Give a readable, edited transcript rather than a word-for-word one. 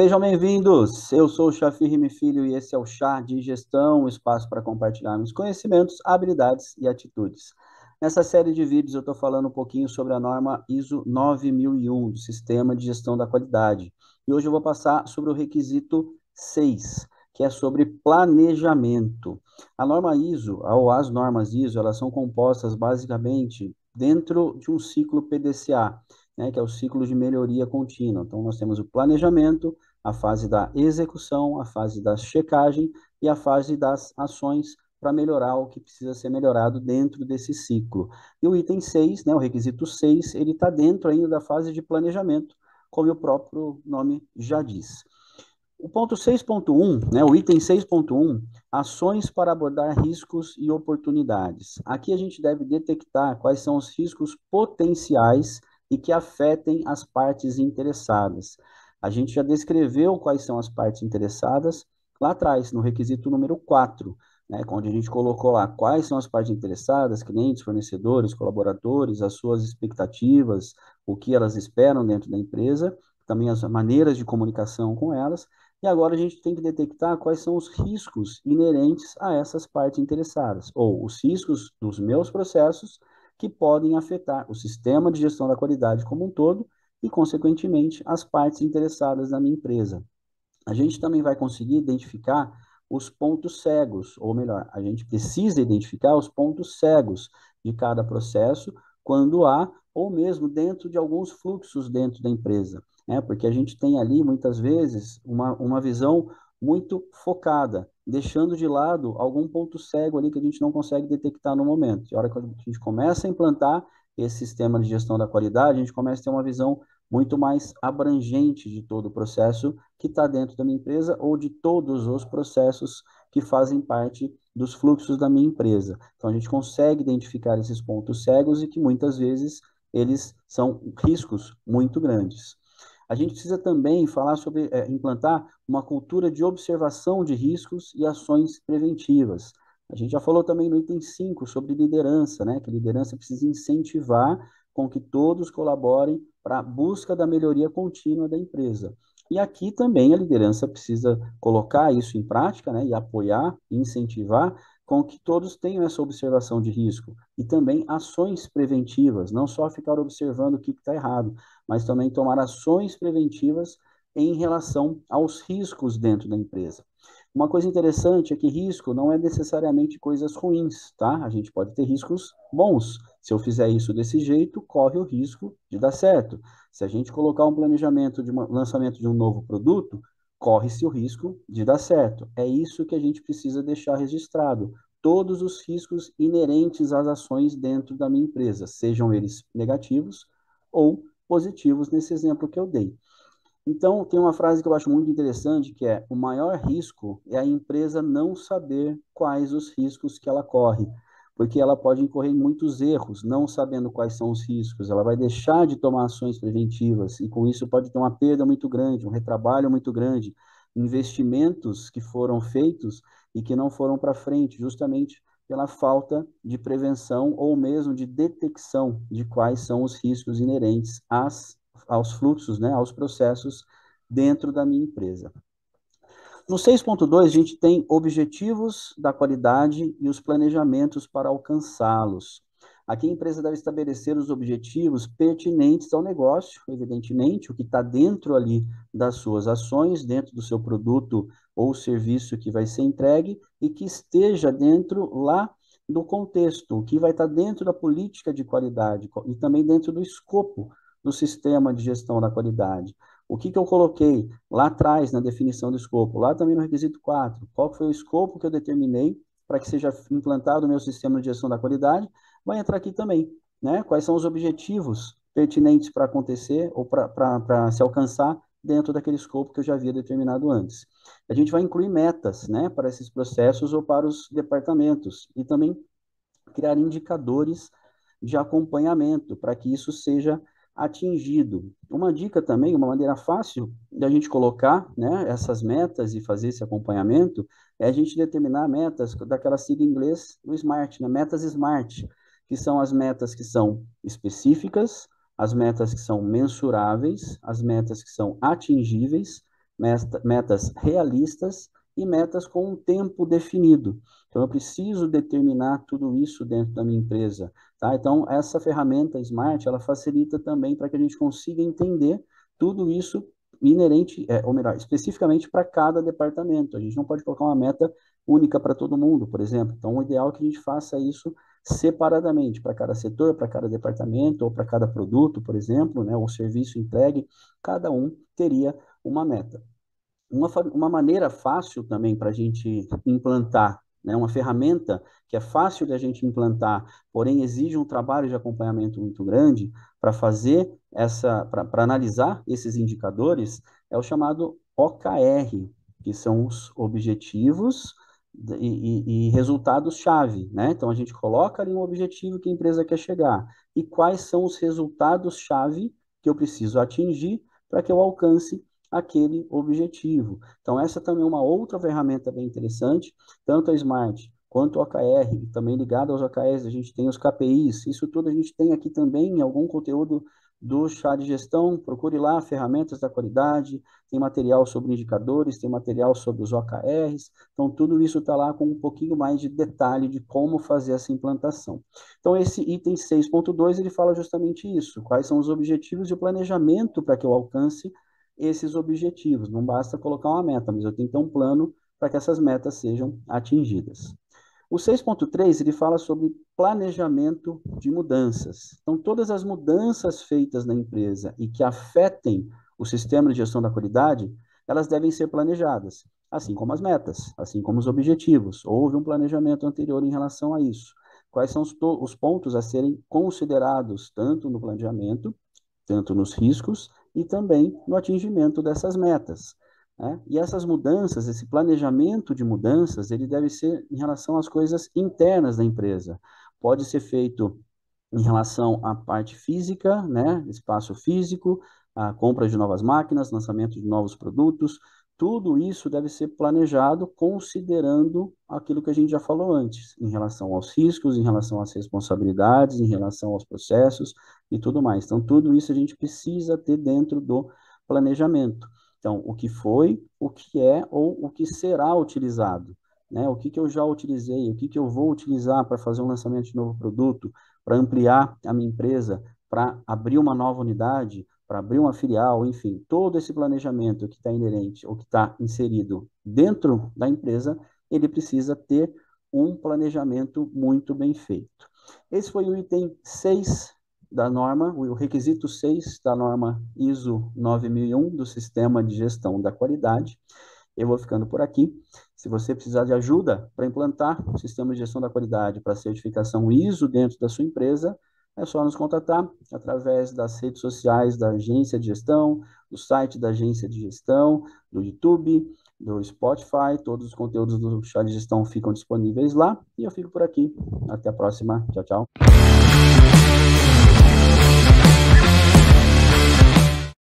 Sejam bem-vindos. Eu sou o Chafir Rime Filho e esse é o Chá de Gestão, um espaço para compartilharmos conhecimentos, habilidades e atitudes. Nessa série de vídeos eu estou falando um pouquinho sobre a norma ISO 9001, do Sistema de Gestão da Qualidade. E hoje eu vou passar sobre o requisito 6, que é sobre planejamento. A norma ISO, ou as normas ISO, elas são compostas basicamente dentro de um ciclo PDCA, né, que é o ciclo de melhoria contínua. Então, nós temos o planejamento, a fase da execução, a fase da checagem e a fase das ações para melhorar o que precisa ser melhorado dentro desse ciclo. E o item 6, né, o requisito 6, ele está dentro ainda da fase de planejamento, como o próprio nome já diz. O ponto 6.1, né, o item 6.1, ações para abordar riscos e oportunidades. Aqui a gente deve detectar quais são os riscos potenciais e que afetem as partes interessadas. A gente já descreveu quais são as partes interessadas lá atrás, no requisito número 4, né, onde a gente colocou lá quais são as partes interessadas, clientes, fornecedores, colaboradores, as suas expectativas, o que elas esperam dentro da empresa, também as maneiras de comunicação com elas, e agora a gente tem que detectar quais são os riscos inerentes a essas partes interessadas, ou os riscos dos meus processos que podem afetar o sistema de gestão da qualidade como um todo e, consequentemente, as partes interessadas na minha empresa. A gente também vai conseguir identificar os pontos cegos, ou melhor, a gente precisa identificar os pontos cegos de cada processo quando há, ou mesmo dentro de alguns fluxos dentro da empresa, né? Porque a gente tem ali, muitas vezes, uma visão muito focada, deixando de lado algum ponto cego ali que a gente não consegue detectar no momento. E a hora que a gente começa a implantar esse sistema de gestão da qualidade, a gente começa a ter uma visão muito mais abrangente de todo o processo que está dentro da minha empresa ou de todos os processos que fazem parte dos fluxos da minha empresa. Então, a gente consegue identificar esses pontos cegos e que muitas vezes eles são riscos muito grandes. A gente precisa também falar sobre implantar uma cultura de observação de riscos e ações preventivas. A gente já falou também no item 5 sobre liderança, né? Que liderança precisa incentivar com que todos colaborem para a busca da melhoria contínua da empresa. E aqui também a liderança precisa colocar isso em prática, né, e apoiar, incentivar, com que todos tenham essa observação de risco e também ações preventivas, não só ficar observando o que está errado, mas também tomar ações preventivas em relação aos riscos dentro da empresa. Uma coisa interessante é que risco não é necessariamente coisas ruins, tá? A gente pode ter riscos bons. Se eu fizer isso desse jeito, corre o risco de dar certo. Se a gente colocar um planejamento de lançamento de um novo produto, corre-se o risco de dar certo. É isso que a gente precisa deixar registrado. Todos os riscos inerentes às ações dentro da minha empresa, sejam eles negativos ou positivos, nesse exemplo que eu dei. Então, tem uma frase que eu acho muito interessante, que é: o maior risco é a empresa não saber quais os riscos que ela corre, porque ela pode incorrer em muitos erros, não sabendo quais são os riscos. Ela vai deixar de tomar ações preventivas, e com isso pode ter uma perda muito grande, um retrabalho muito grande, investimentos que foram feitos e que não foram para frente, justamente pela falta de prevenção ou mesmo de detecção de quais são os riscos inerentes aos fluxos, né, aos processos dentro da minha empresa. No 6.2, a gente tem objetivos da qualidade e os planejamentos para alcançá-los. Aqui a empresa deve estabelecer os objetivos pertinentes ao negócio, evidentemente, o que está dentro ali das suas ações, dentro do seu produto ou serviço que vai ser entregue e que esteja dentro lá do contexto, o que vai estar dentro da política de qualidade e também dentro do escopo do sistema de gestão da qualidade. O que eu coloquei lá atrás na definição do escopo? Lá também no requisito 4. Qual foi o escopo que eu determinei para que seja implantado o meu sistema de gestão da qualidade? Vai entrar aqui também, né? Quais são os objetivos pertinentes para acontecer ou para se alcançar dentro daquele escopo que eu já havia determinado antes. A gente vai incluir metas, né, para esses processos ou para os departamentos e também criar indicadores de acompanhamento para que isso seja atingido. Uma dica também, uma maneira fácil de a gente colocar, né, essas metas e fazer esse acompanhamento é a gente determinar metas daquela sigla em inglês do SMART, né, metas SMART, que são as metas que são específicas, as metas que são mensuráveis, as metas que são atingíveis metas realistas e metas com um tempo definido. Então, eu preciso determinar tudo isso dentro da minha empresa, tá? Então, essa ferramenta Smart, ela facilita também para que a gente consiga entender tudo isso inerente, ou melhor, especificamente para cada departamento. A gente não pode colocar uma meta única para todo mundo, por exemplo. Então, o ideal é que a gente faça isso separadamente, para cada setor, para cada departamento, ou para cada produto, por exemplo, né, ou serviço entregue, cada um teria uma meta. Uma maneira fácil também para a gente implantar, né, uma ferramenta que é fácil de a gente implantar, porém exige um trabalho de acompanhamento muito grande para fazer para analisar esses indicadores, é o chamado OKR, que são os objetivos e resultados-chave, né? Então a gente coloca ali um objetivo que a empresa quer chegar e quais são os resultados-chave que eu preciso atingir para que eu alcance aquele objetivo. Então, essa também é uma outra ferramenta bem interessante, tanto a Smart quanto o OKR, também ligado aos OKRs, a gente tem os KPIs, isso tudo a gente tem aqui também em algum conteúdo do Chá de Gestão, procure lá, ferramentas da qualidade, tem material sobre indicadores, tem material sobre os OKRs, então tudo isso está lá com um pouquinho mais de detalhe de como fazer essa implantação. Então, esse item 6.2, ele fala justamente isso, quais são os objetivos e o planejamento para que eu alcance esses objetivos. Não basta colocar uma meta, mas eu tenho que ter um plano para que essas metas sejam atingidas. O 6.3, ele fala sobre planejamento de mudanças. Então, todas as mudanças feitas na empresa e que afetem o sistema de gestão da qualidade, elas devem ser planejadas, assim como as metas, assim como os objetivos. Houve um planejamento anterior em relação a isso. Quais são os pontos a serem considerados, tanto no planejamento, tanto nos riscos e também no atingimento dessas metas, né? E essas mudanças, esse planejamento de mudanças, ele deve ser em relação às coisas internas da empresa. Pode ser feito em relação à parte física, né, espaço físico, a compra de novas máquinas, lançamento de novos produtos, tudo isso deve ser planejado considerando aquilo que a gente já falou antes, em relação aos riscos, em relação às responsabilidades, em relação aos processos e tudo mais. Então, tudo isso a gente precisa ter dentro do planejamento. Então, o que foi, o que é ou o que será utilizado, né? O que eu já utilizei, o que eu vou utilizar para fazer um lançamento de novo produto, para ampliar a minha empresa, para abrir uma nova unidade, para abrir uma filial, enfim, todo esse planejamento que está inerente ou que está inserido dentro da empresa, ele precisa ter um planejamento muito bem feito. Esse foi o item 6 da norma, o requisito 6 da norma ISO 9001 do Sistema de Gestão da Qualidade. Eu vou ficando por aqui. Se você precisar de ajuda para implantar o sistema de gestão da qualidade para certificação ISO dentro da sua empresa, é só nos contatar através das redes sociais da agência de gestão, do site da agência de gestão, do YouTube, do Spotify. Todos os conteúdos do Chá de Gestão ficam disponíveis lá. E eu fico por aqui. Até a próxima. Tchau, tchau.